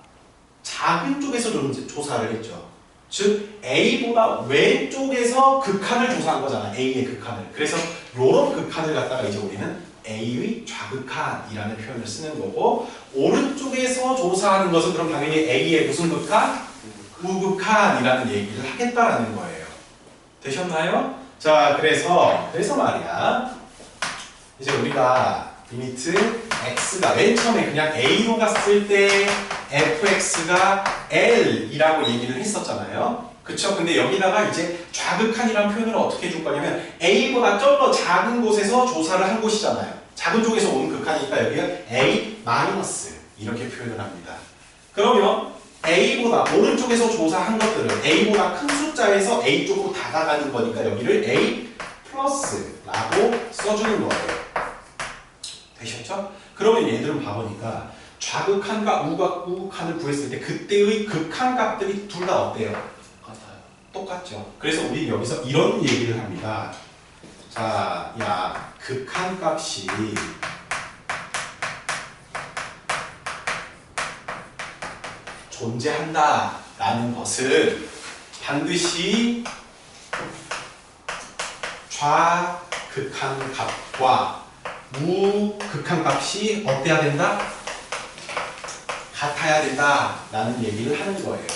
Speaker 1: 작은 쪽에서 조사를 했죠. 즉 A보다 왼쪽에서 극한을 조사한 거잖아. A의 극한을. 그래서 이런 극한을 갖다가 이제 우리는 A의 좌극한이라는 표현을 쓰는 거고 오른쪽에서 조사하는 것은 그럼 당연히 A의 무슨 극한? 우극한이라는 얘기를 하겠다라는 거예요. 되셨나요? 자, 그래서 말이야. 이제 우리가 리미트 x가 맨 처음에 그냥 a로 갔을 때 fx가 l이라고 얘기를 했었잖아요. 그쵸? 근데 여기다가 이제 좌극한이라는 표현을 어떻게 해줄 거냐면 a보다 좀 더 작은 곳에서 조사를 한 곳이잖아요. 작은 쪽에서 온 극한이니까 여기가 a 마이너스 이렇게 표현을 합니다. 그러면 a보다 오른쪽에서 조사한 것들을 a보다 큰 숫자에서 a 쪽으로 다가가는 거니까 여기를 a 플러스라고 써주는 거예요. 되셨죠? 그러면 얘들은 봐보니까 좌극한과 우극한을 구했을 때 그때의 극한 값들이 둘 다 어때요?
Speaker 2: 같아요.
Speaker 1: 똑같죠. 그래서 우리 여기서 이런 얘기를 합니다. 자, 야, 극한 값이 존재한다라는 것은 반드시 좌극한 값과 우극한 값이 어때야 된다? 같아야 된다라는 얘기를 하는 거예요.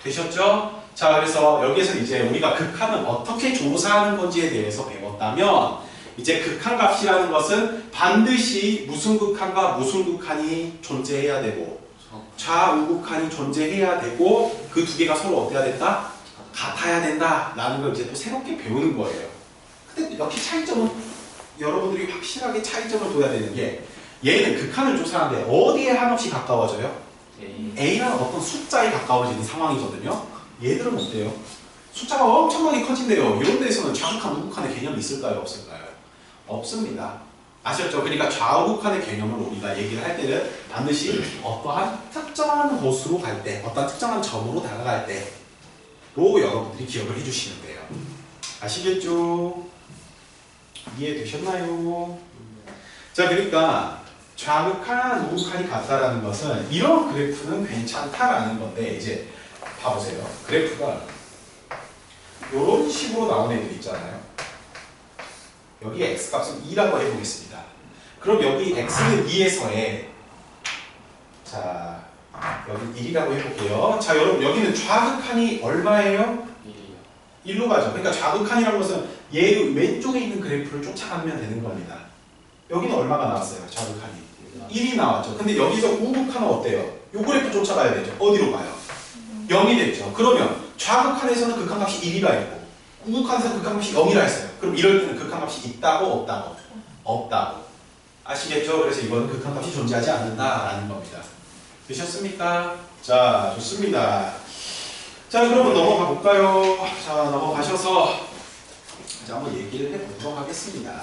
Speaker 1: 되셨죠? 자, 그래서 여기에서 이제 우리가 극한을 어떻게 조사하는 건지에 대해서 배웠다면 이제 극한 값이라는 것은 반드시 무슨 극한과 무슨 극한이 존재해야 되고 좌우극한이 존재해야 되고 그 두 개가 서로 어때야 된다? 같아야 된다라는 걸 이제 또 새롭게 배우는 거예요. 근데 역시 차이점은 여러분들이 확실하게 차이점을 둬야 되는 게 얘는 극한을 조사하는데 어디에 한없이 가까워져요? A라는 어떤 숫자에 가까워지는 상황이거든요. 얘들은 어때요? 숫자가 엄청나게 커진대요. 이런 데에서는 좌극한, 우극한의 개념이 있을까요? 없을까요? 없습니다. 아셨죠? 그러니까 좌우극한의 개념을 우리가 얘기를 할 때는 반드시 어떠한 특정한 곳으로 갈 때, 어떠한 특정한 점으로 다가갈 때로 여러분들이 기억을 해주시면 돼요. 아시겠죠? 이해되셨나요? 자, 그러니까 좌극한, 우극한이 같다라는 것은 이런 그래프는 괜찮다라는 건데 이제 봐보세요. 그래프가 이런 식으로 나온 애들 있잖아요. 여기 x값은 2라고 해보겠습니다. 그럼 여기 x는 2에서의 자, 여기 1이라고 해볼게요. 자, 여러분 여기는 좌극한이 얼마예요? 1로 가죠. 그러니까 좌극한이라는 것은 얘 왼쪽에 있는 그래프를 쫓아가면 되는 겁니다. 여기는 얼마가 나왔어요? 좌극한이 1이 나왔죠. 근데 여기서 우극한은 어때요? 요 그래프 쫓아가야 되죠. 어디로 가요? 0이 됐죠. 그러면 좌극한에서는 극한값이 1이라 했고 우극한에서는 극한값이 0이라 했어요. 그럼 이럴 때는 극한값이 있다고 없다고? 없다고. 아시겠죠? 그래서 이거는 극한값이 존재하지 않는다라는 겁니다. 되셨습니까? 자, 좋습니다. 자, 그러면 넘어가 볼까요? 자, 넘어가셔서 이제 한번 얘기를 해보도록 하겠습니다.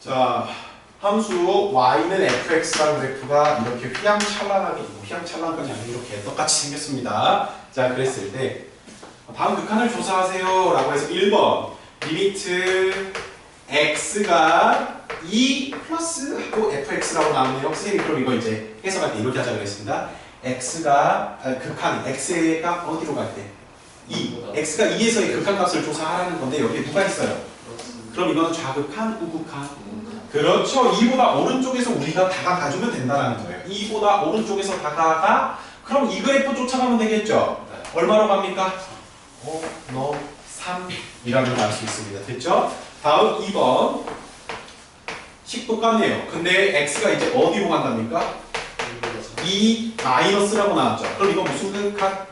Speaker 1: 자, 함수 y는 fx라는 그래프가 이렇게 휘황찬란하게, 휘황찬란까지 아니고 이렇게 똑같이 생겼습니다. 자, 그랬을 때 다음 극한을 조사하세요 라고 해서 1번 리미트 x가 2 플러스 하고 fx라고 나오네요. 선생님이 그럼 이거 이제 해석할 때 이렇게 하자 그랬습니다. x가 극한 x가 어디로 갈 때? 2. x가 2에서의 극한값을 조사하라는 건데 여기 누가 있어요? 그럼 이거는 좌극한, 우극한. 그렇죠. 2보다 오른쪽에서 우리가 다가가주면 된다는 거예요. 2보다 오른쪽에서 다가가 그럼 이 그래프 쫓아가면 되겠죠? 얼마로 갑니까? 5, 3이라는 걸 알 수 있습니다. 됐죠? 다음 2번 식 똑같네요. 근데 x가 이제 어디로 간답니까? 2 마이너스라고 나왔죠. 그럼 이거 무슨 극한?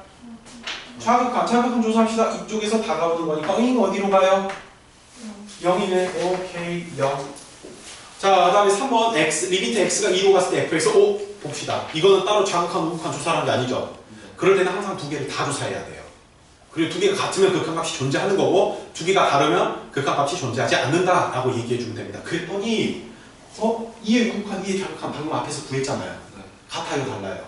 Speaker 1: 좌극한. 좌극한 조사합시다. 이쪽에서 다가오는 거니까 어디로 가요? 0이네. 오케이 0. 자, 다음에 3번 x 리미트 x가 2로 갔을 때 fx 봅시다. 이거는 따로 좌극한, 우극한 조사하는 게 아니죠. 그럴 때는 항상 두 개를 다 조사해야 돼요. 그리고 두 개가 같으면 극한값이 존재하는 거고 두 개가 다르면 극한값이 존재하지 않는다라고 얘기해 주면 됩니다. 그랬더니 2의 우극한, 2의 좌극한 방금 앞에서 구했잖아요. 같아요, 달라요?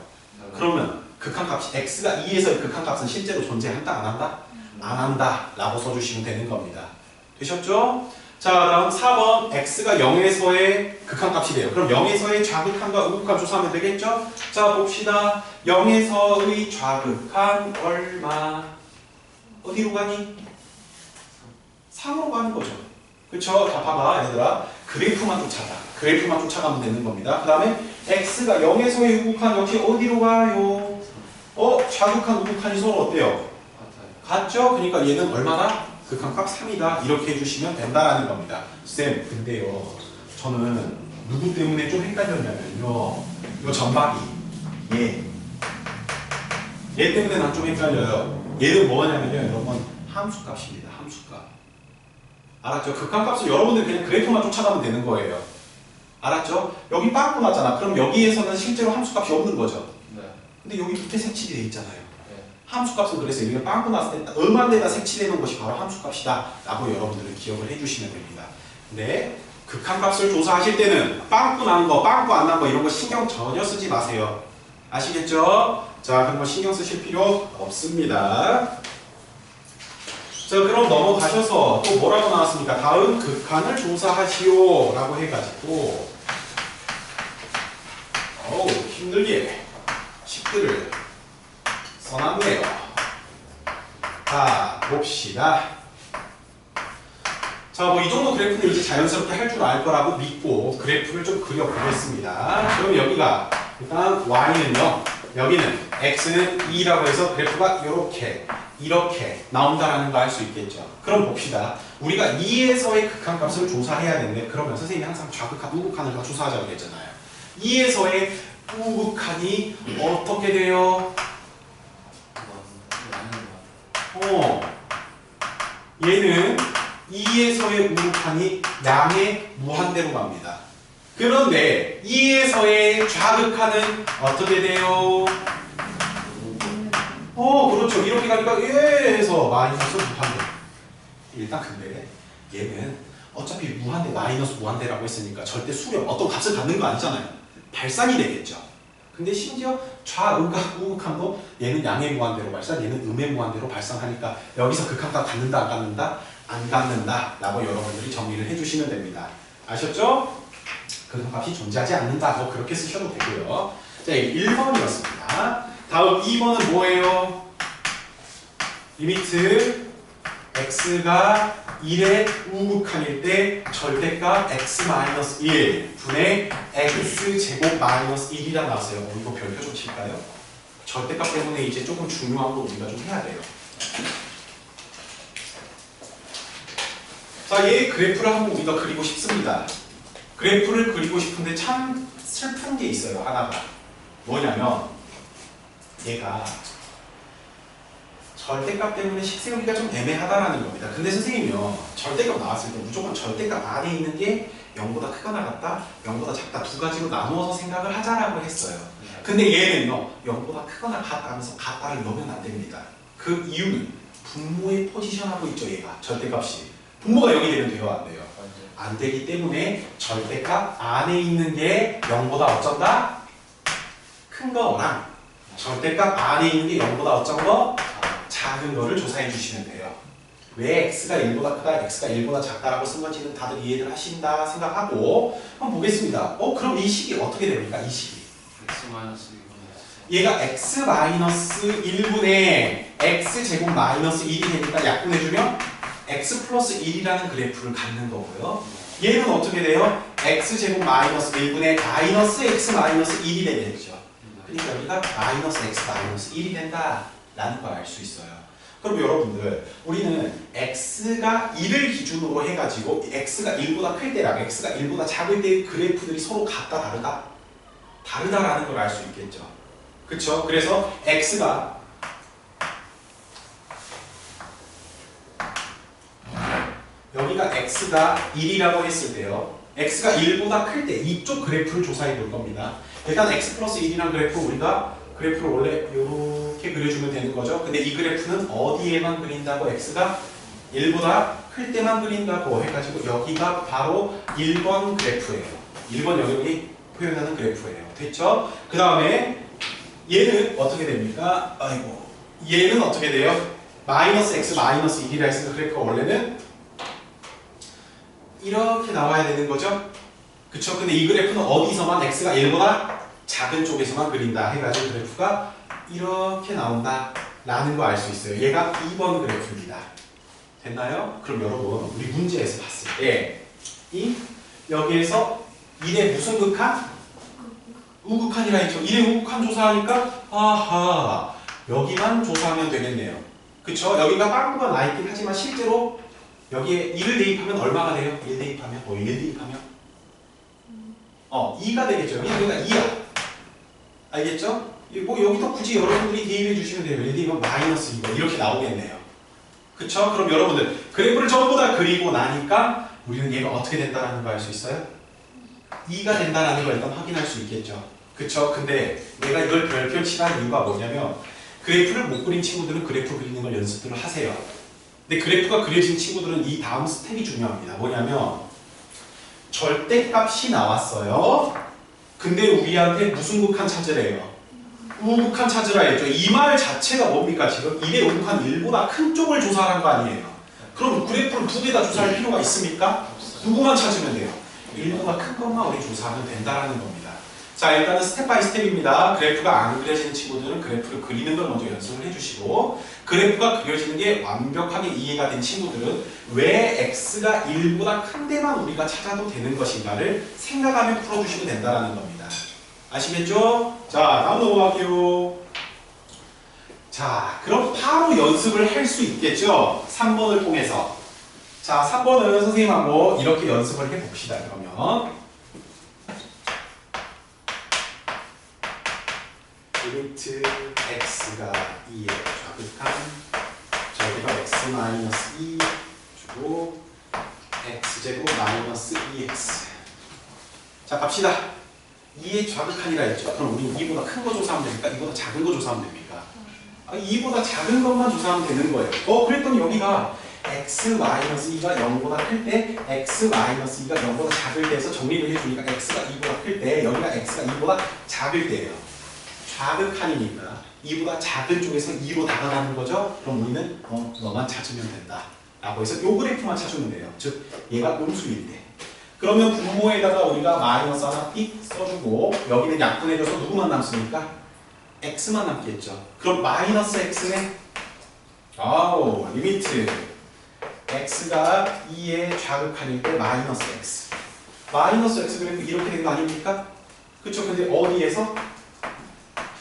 Speaker 1: 그러면 극한값이 x가 2에서의 극한값은 실제로 존재한다, 안 한다? 안 한다 라고 써주시면 되는 겁니다. 되셨죠? 자, 다음 4번 x가 0에서의 극한값이 돼요. 그럼 0에서의 좌극한과 우극한 조사하면 되겠죠? 자, 봅시다. 0에서의 좌극한 얼마? 어디로 가니? 3으로 가는 거죠. 그쵸? 자, 봐봐 얘들아. 그래프만 쫓아가. 그래프만 쫓아가면 되는 겁니다. 그 다음에 x가 0에서의 우극한 역시 어디로 가요? 좌극한, 우극한이 서로 어때요? 같죠? 그러니까 얘는 얼마나? 극한값 3이다. 이렇게 해주시면 된다라는 겁니다. 쌤, 근데요. 저는 누구 때문에 좀 헷갈렸냐면요. 이거 전박이. 얘 때문에 난 좀 헷갈려요. 얘는 뭐냐면요. 여러분, 함수값입니다. 함수값. 알았죠? 극한값을 여러분들 그냥 그래프만 쫓아가면 되는 거예요. 알았죠? 여기 빵꾸 났잖아. 그럼 여기에서는 실제로 함수값이 없는 거죠. 근데 여기 밑에 색칠이 돼 있잖아요. 함수값은 그래서 이게 빵꾸 났을 때 음한 데다 색칠해 놓은 것이 바로 함수값이다 라고 여러분들은 기억을 해주시면 됩니다. 근데 극한값을 조사하실 때는 빵꾸 난 거, 빵꾸 안 난 거 이런 거 신경 전혀 쓰지 마세요. 아시겠죠? 자, 그런 거 신경 쓰실 필요 없습니다. 자, 그럼 넘어가셔서 또 뭐라고 나왔습니까? 다음 극한을 조사하시오 라고 해가지고 힘들게 식들을 써놨네요. 자, 봅시다. 자, 뭐 이 정도 그래프는 이제 자연스럽게 할 줄 알 거라고 믿고 그래프를 좀 그려보겠습니다. 그럼 여기가 일단 y는요. 여기는 x는 2라고 해서 그래프가 이렇게 나온다라는 거 알 수 있겠죠. 그럼 봅시다. 우리가 2에서의 극한값을 조사해야 되는데 그러면 선생님이 항상 좌극한, 우극한을 다 조사하자고 했잖아요. 2에서의 우극한이 어떻게 돼요? 얘는 2에서의 우극한이 양의 무한대로 갑니다. 그런데 2에서의 좌극한은 어떻게 돼요? 그렇죠. 이렇게 가니까 1에서 마이너스 무한대. 일단 근데 얘는 어차피 무한대 마이너스 무한대라고 했으니까 절대 수렴 어떤 값을 갖는 거 아니잖아요. 발산이 되겠죠. 근데 심지어 좌우극, 우극한도 얘는 양의 무한대로 발산, 얘는 음의 무한대로 발산하니까 여기서 극한값 갖는다, 안 갖는다? 안 갖는다 라고 여러분들이 정리를 해주시면 됩니다. 아셨죠? 극한값이 존재하지 않는다. 뭐 그렇게 쓰셔도 되고요. 자, 1번이었습니다. 다음 2번은 뭐예요? 리미트 x가 1의 우극한일 때 절대값 x-1 분의 x제곱 마이너스 1이라 나왔어요. 이거 별표 좀 칠까요? 절대값 때문에 이제 조금 중요한 거 우리가 좀 해야 돼요. 자, 얘 그래프를 한번 우리가 그리고 싶습니다. 그래프를 그리고 싶은데 참 슬픈 게 있어요. 하나가. 뭐냐면 얘가 절대값 때문에 식세우기가 좀 애매하다라는 겁니다. 근데 선생님이요. 절대값 나왔을 때 무조건 절대값 안에 있는 게 0보다 크거나 같다, 0보다 작다 두 가지로 나누어서 생각을 하자라고 했어요. 근데 얘는요. 0보다 크거나 같다면서 같다를 넣으면 안 됩니다. 그 이유는 분모에 포지션하고 있죠. 얘가 절대값이. 분모가 0이 되면 돼요? 안 돼요? 안 되기 때문에 절대값 안에 있는 게 0보다 어쩐다? 큰 거랑 절대값 안에 있는 게 0보다 어쩐 거? 작은 거를 조사해 주시면 돼요. 왜 x가 1보다 크다, x가 1보다 작다라고 쓴 건지는 다들 이해를 하신다 생각하고 한번 보겠습니다. 그럼 이 식이 어떻게 됩니까? 이 식이. 얘가 x-1분의 x제곱 마이너스 1이 되니까 약분해주면 x 플러스 1이라는 그래프를 갖는 거고요. 얘는 어떻게 돼요? x제곱 마이너스 1분의 마이너스 x 마이너스 1이 되겠죠. 그러니까 여기가 마이너스 x 마이너스 1이 된다라는 걸 알 수 있어요. 그럼 여러분들 우리는 x가 1을 기준으로 해가지고 x가 1보다 클 때랑 x가 1보다 작을 때의 그래프들이 서로 같다 다르다? 다르다라는 걸 알 수 있겠죠. 그쵸? 그래서 x가 여기가 x가 1이라고 했을 때요. x가 1보다 클 때 이쪽 그래프를 조사해 볼 겁니다. 일단 x 플러스 1이라는 그래프 우리가 그래프를 원래 이렇게 그려주면 되는 거죠. 근데 이 그래프는 어디에만 그린다고? x가 1보다 클 때만 그린다고 해가지고 여기가 바로 1번 그래프예요. 1번 영역이 표현하는 그래프예요. 됐죠? 그 다음에 얘는 어떻게 됩니까? 아이고, 얘는 어떻게 돼요? 마이너스 x 마이너스 1이라 했으니까 그래프가 원래는 이렇게 나와야 되는 거죠? 그쵸? 근데 이 그래프는 어디서만 x가 1보다 작은 쪽에서만 그린다 해가지고 그래프가 이렇게 나온다 라는 거 알 수 있어요. 얘가 2번 그래프입니다. 됐나요? 그럼 여러분 우리 문제에서 봤을 때 이 여기에서 1의 무슨 극한? 우극한이라 했죠. 1의 우극한 조사하니까 아하 여기만 조사하면 되겠네요. 그쵸? 여기가 빵꾸가 나있긴 하지만 실제로 여기에 1을 대입하면 얼마가 돼요? 1 대입하면? 1 대입하면? 2가 되겠죠. 여기가 2야. 알겠죠? 뭐 여기서 굳이 여러분들이 대입해 주시면 돼요. 1 대입하면 마이너스 2가 이렇게 나오겠네요. 그쵸? 그럼 여러분들 그래프를 전부 다 그리고 나니까 우리는 얘가 어떻게 된다는 거 알 수 있어요? 2가 된다는 걸 일단 확인할 수 있겠죠. 그쵸? 근데 내가 이걸 별표 칠한 이유가 뭐냐면 그래프를 못 그린 친구들은 그래프 그리는 걸 연습들을 하세요. 근데 그래프가 그려진 친구들은 이 다음 스텝이 중요합니다. 뭐냐면 절대값이 나왔어요. 근데 우리한테 무슨 극한 찾으래요? 우극한 찾으라 했죠. 이 말 자체가 뭡니까? 지금 1의 우극한 1보다 큰 쪽을 조사한 거 아니에요. 그럼 그래프를 두 개 다 조사할 필요가 있습니까? 누구만 찾으면 돼요? 1보다 큰 것만 우리 조사하면 된다라는 겁니다. 자, 일단은 스텝 바이 스텝입니다. 그래프가 안 그려지는 친구들은 그래프를 그리는 걸 먼저 연습을 해주시고 그래프가 그려지는 게 완벽하게 이해가 된 친구들은 왜 x가 1보다 큰 데만 우리가 찾아도 되는 것인가를 생각하며 풀어주시면 된다는 겁니다. 아시겠죠? 자, 다음 넘어갈게요. 자, 그럼 바로 연습을 할 수 있겠죠? 3번을 통해서. 자, 3번은 선생님하고 이렇게 연습을 해봅시다. 그러면 리미트 x가 2에 좌극한 저기가 x-2 주고 x제곱 마이너스 2x. 자, 갑시다. 2의 좌극한이라 했죠. 그럼 우리 2보다 큰 거 조사하면 됩니까? 2보다 작은 거 조사하면 됩니까? 2보다 작은 것만 조사하면 되는 거예요. 그랬더니 여기가 x-2가 0보다 클 때 x-2가 0보다 작을 때에서 정리를 해주니까 x가 2보다 클 때 여기가 x가 2보다 작을 때예요. 좌극한이니까 2보다 작은 쪽에서 2로 나가는 거죠. 그럼 우리는 너만 찾으면 된다 라고 해서 요 그래프만 찾으면 돼요. 즉 얘가 음수일 때. 그러면 분모에다가 우리가 마이너스 하나 띡 써주고 여기는 약분해줘서 누구만 남습니까? x만 남겠죠. 그럼 마이너스 x는 리미트 x가 2의 좌극한일 때 마이너스 x. 마이너스 x 그래프 이렇게 된 거 아닙니까? 그쵸? 근데 어디에서?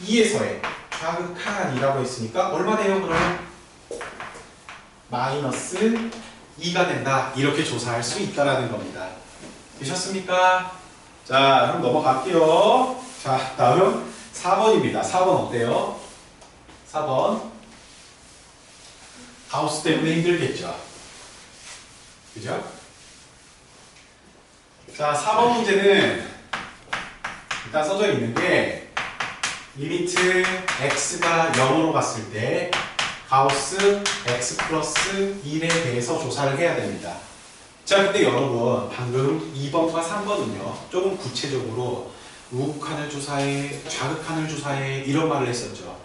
Speaker 1: 2에서의 좌극한이라고 했으니까 얼마 돼요 그러면? 마이너스 2가 된다. 이렇게 조사할 수 있다라는 겁니다. 되셨습니까? 자, 그럼 넘어갈게요. 자, 다음 4번입니다. 4번 어때요? 4번 가우스 때문에 힘들겠죠? 그죠? 자, 4번 문제는 일단 써져 있는 게 리미트 x가 0으로 갔을 때 가우스 x 플러스 1에 대해서 조사를 해야 됩니다. 자, 근데 여러분 방금 2번과 3번은요 조금 구체적으로 우극한을 조사해, 좌극한을 조사해 이런 말을 했었죠.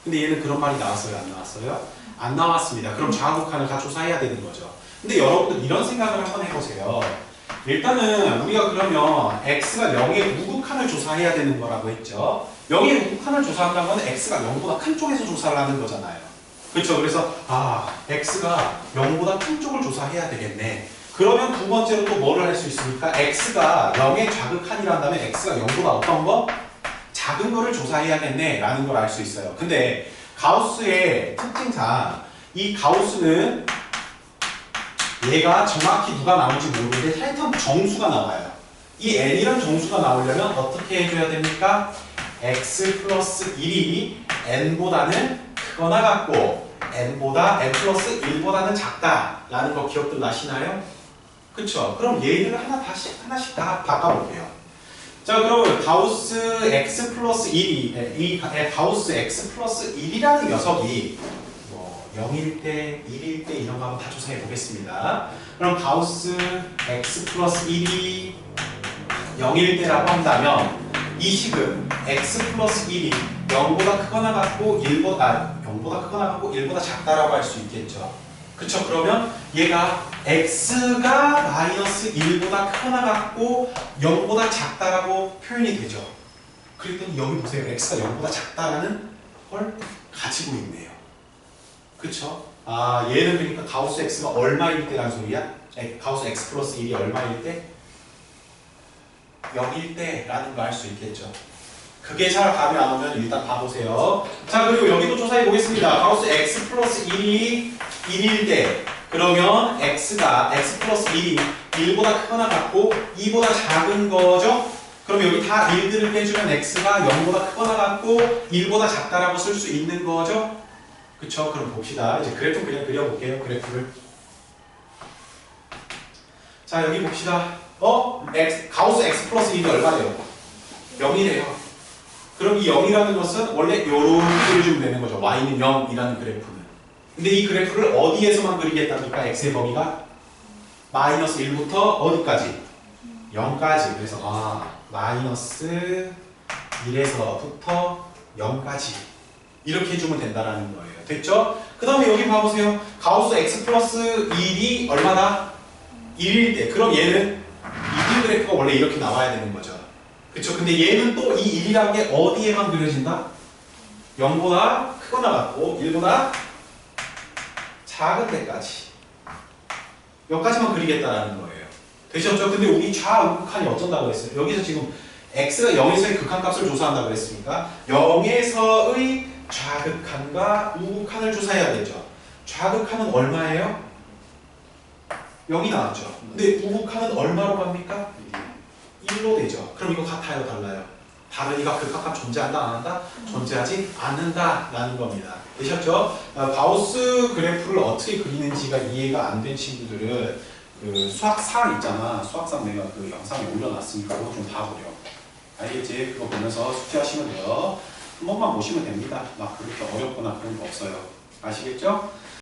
Speaker 1: 근데 얘는 그런 말이 나왔어요? 안 나왔어요? 안 나왔습니다. 그럼 좌극한을 다 조사해야 되는 거죠. 근데 여러분들 이런 생각을 한번 해보세요. 일단은 우리가 그러면 x가 0의 우극한을 조사해야 되는 거라고 했죠. 0의 우극한을 조사한다는 건 x가 0보다 큰 쪽에서 조사를 하는 거잖아요. 그렇죠? 그래서 x가 0보다 큰 쪽을 조사해야 되겠네. 그러면 두 번째로 또 뭐를 할 수 있습니까? x가 0의 좌극한이란다면 x가 0보다 어떤 거? 작은 거를 조사해야겠네 라는 걸 알 수 있어요. 근데 가우스의 특징상 이 가우스는 얘가 정확히 누가 나올지 모르는데 하여튼 정수가 나와요. 이 n이란 정수가 나오려면 어떻게 해줘야 됩니까? x 플러스 1이 n보다는 크거나 같고 n보다 n 플러스 1보다는 작다라는 거 기억들 나시나요? 그쵸? 그럼 얘를 하나씩 다 바꿔볼게요. 자, 그럼 가우스 x 플러스 1이 이 가우스 x 플러스 1이라는 녀석이 0일 때, 1일 때 이런 거 한번 다 조사해 보겠습니다. 그럼 가우스 x 플러스 1이 0일 때라고 한다면 이 식은 x 플러스 1이 0보다 크거나 같고 0보다 크거나 같고 1보다 작다라고 할 수 있겠죠. 그쵸? 그러면 얘가 x가 마이너스 1보다 크거나 같고 0보다 작다라고 표현이 되죠. 그랬더니 여기 보세요. x가 0보다 작다라는 걸 가지고 있네요. 그쵸? 얘는 그러니까 가우스 x가 얼마일 때란 소리야? 가우스 x 플러스 1이 얼마일 때? 0일 때라는 거 알 수 있겠죠. 그게 잘 감이 안 오면 일단 봐보세요. 자, 그리고 여기도 조사해 보겠습니다. 가우스 x 플러스 1이 1일 때 그러면 x가 x 플러스 1이 1보다 크거나 같고 2보다 작은 거죠? 그럼 여기 다 1들을 빼주면 x가 0보다 크거나 같고 1보다 작다라고 쓸 수 있는 거죠? 그쵸? 그럼 봅시다. 이제 그래프 그냥 그려볼게요. 그래프를. 자, 여기 봅시다. 가우스 x 플러스 1이 얼마래요? 0이래요. 그럼 이 0이라는 것은 원래 요렇게 그려주면 되는 거죠. y는 0이라는 그래프는. 근데 이 그래프를 어디에서만 그리겠답니까? x의 범위가? 마이너스 1부터 어디까지? 0까지. 그래서 마이너스 1에서부터 0까지. 이렇게 해주면 된다라는 거예요. 됐죠? 그 다음에 여기 봐보세요. 가우스 x 플러스 1이 얼마나? 1일 때. 그럼 얘는 이 그래프가 원래 이렇게 나와야 되는 거죠. 그쵸? 근데 얘는 또 이 1이라는 게 어디에만 그려진다? 0보다 크거나 같고 1보다 작은 데까지. 여기까지만 그리겠다라는 거예요. 되셨죠? 근데 우리 좌우극한이 어쩐다고 했어요? 여기서 지금 x가 0에서의 극한값을 조사한다고 했으니까 0에서의 좌극한과 우극한을 조사해야 되죠. 좌극한은 얼마예요? 0이 나왔죠. 근데 우극한은 얼마로 갑니까? 1로 되죠. 그럼 이거 같아요? 달라요? 다르니까 극한값 존재한다? 안 한다? 존재하지 않는다 라는 겁니다. 되셨죠? 가우스 그래프를 어떻게 그리는지가 이해가 안 된 친구들은 그 수학상 있잖아. 수학상 내가 그 영상에 올려놨으니까 그거 좀 봐보려. 알겠지? 그거 보면서 숙제하시면 돼요. 한 번만 보시면 됩니다. 막 그렇게 어렵거나 그런 거 없어요. 아시겠죠?